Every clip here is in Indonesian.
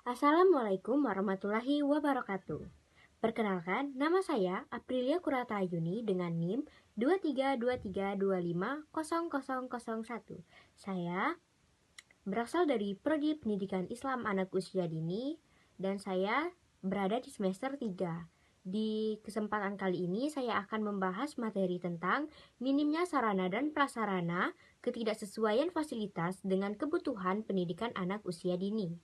Assalamualaikum warahmatullahi wabarakatuh. Perkenalkan, nama saya Aprilia Kurata Ayuni dengan NIM 2323250001. Saya berasal dari Prodi Pendidikan Islam Anak Usia Dini dan saya berada di semester 3. Di kesempatan kali ini saya akan membahas materi tentang minimnya sarana dan prasarana, ketidaksesuaian fasilitas dengan kebutuhan pendidikan anak usia dini.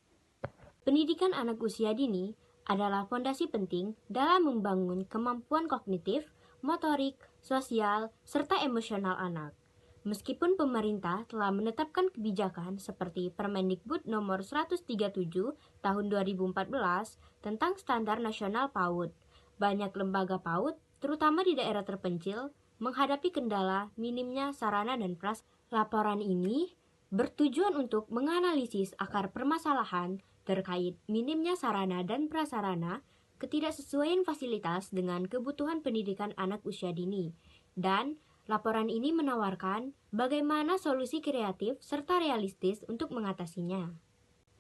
Pendidikan anak usia dini adalah fondasi penting dalam membangun kemampuan kognitif, motorik, sosial, serta emosional anak. Meskipun pemerintah telah menetapkan kebijakan seperti Permendikbud nomor 137 tahun 2014 tentang standar nasional PAUD, banyak lembaga PAUD, terutama di daerah terpencil, menghadapi kendala minimnya sarana dan prasarana. Laporan ini bertujuan untuk menganalisis akar permasalahan terkait minimnya sarana dan prasarana, ketidaksesuaian fasilitas dengan kebutuhan pendidikan anak usia dini, dan laporan ini menawarkan bagaimana solusi kreatif serta realistis untuk mengatasinya.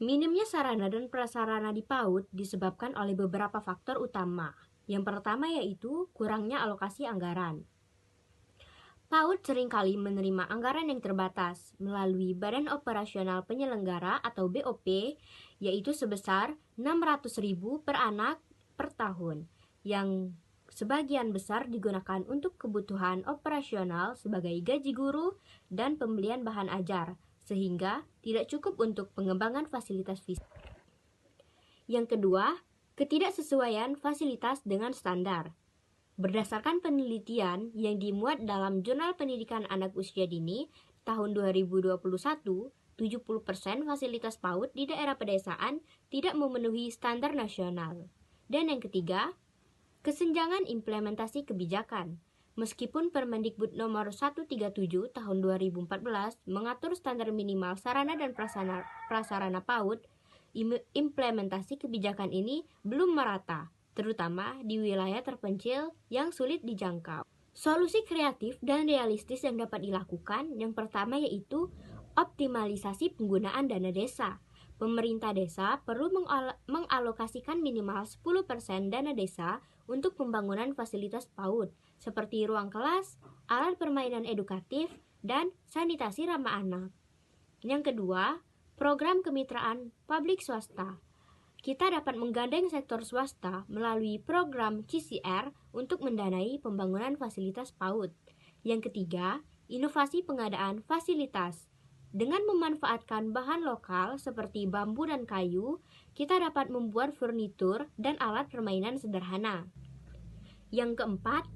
Minimnya sarana dan prasarana di PAUD disebabkan oleh beberapa faktor utama. Yang pertama yaitu kurangnya alokasi anggaran. PAUD seringkali menerima anggaran yang terbatas melalui Badan Operasional Penyelenggara atau BOP, yaitu sebesar 600.000 per anak per tahun, yang sebagian besar digunakan untuk kebutuhan operasional sebagai gaji guru dan pembelian bahan ajar, sehingga tidak cukup untuk pengembangan fasilitas fisik. Yang kedua, ketidaksesuaian fasilitas dengan standar. Berdasarkan penelitian yang dimuat dalam Jurnal Pendidikan Anak Usia Dini tahun 2021, 70% fasilitas PAUD di daerah pedesaan tidak memenuhi standar nasional. Dan yang ketiga, kesenjangan implementasi kebijakan. Meskipun Permendikbud nomor 137 tahun 2014 mengatur standar minimal sarana dan prasarana PAUD, implementasi kebijakan ini belum merata, terutama di wilayah terpencil yang sulit dijangkau. Solusi kreatif dan realistis yang dapat dilakukan yang pertama yaitu optimalisasi penggunaan dana desa. Pemerintah desa perlu mengalokasikan minimal 10% dana desa untuk pembangunan fasilitas PAUD seperti ruang kelas, alat permainan edukatif, dan sanitasi ramah anak. Yang kedua, program kemitraan publik swasta. Kita dapat menggandeng sektor swasta melalui program CCR untuk mendanai pembangunan fasilitas PAUD. Yang ketiga, inovasi pengadaan fasilitas. Dengan memanfaatkan bahan lokal seperti bambu dan kayu, kita dapat membuat furnitur dan alat permainan sederhana. Yang keempat,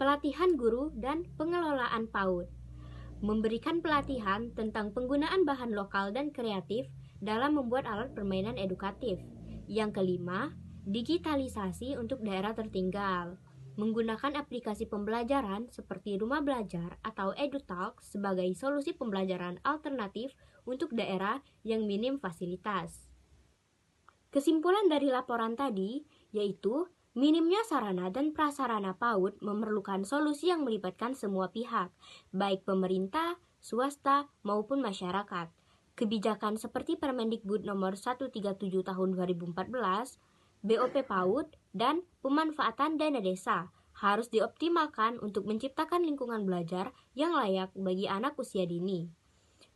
pelatihan guru dan pengelolaan PAUD. Memberikan pelatihan tentang penggunaan bahan lokal dan kreatif dalam membuat alat permainan edukatif. Yang kelima, digitalisasi untuk daerah tertinggal. Menggunakan aplikasi pembelajaran seperti Rumah Belajar atau EduTalk sebagai solusi pembelajaran alternatif untuk daerah yang minim fasilitas. Kesimpulan dari laporan tadi yaitu minimnya sarana dan prasarana PAUD memerlukan solusi yang melibatkan semua pihak, baik pemerintah, swasta, maupun masyarakat. Kebijakan seperti Permendikbud nomor 137 tahun 2014, BOP PAUD, dan pemanfaatan dana desa harus dioptimalkan untuk menciptakan lingkungan belajar yang layak bagi anak usia dini.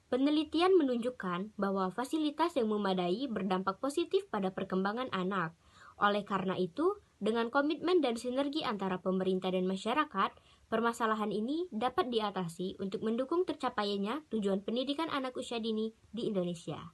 Penelitian menunjukkan bahwa fasilitas yang memadai berdampak positif pada perkembangan anak. Oleh karena itu, dengan komitmen dan sinergi antara pemerintah dan masyarakat, permasalahan ini dapat diatasi untuk mendukung tercapainya tujuan pendidikan anak usia dini di Indonesia.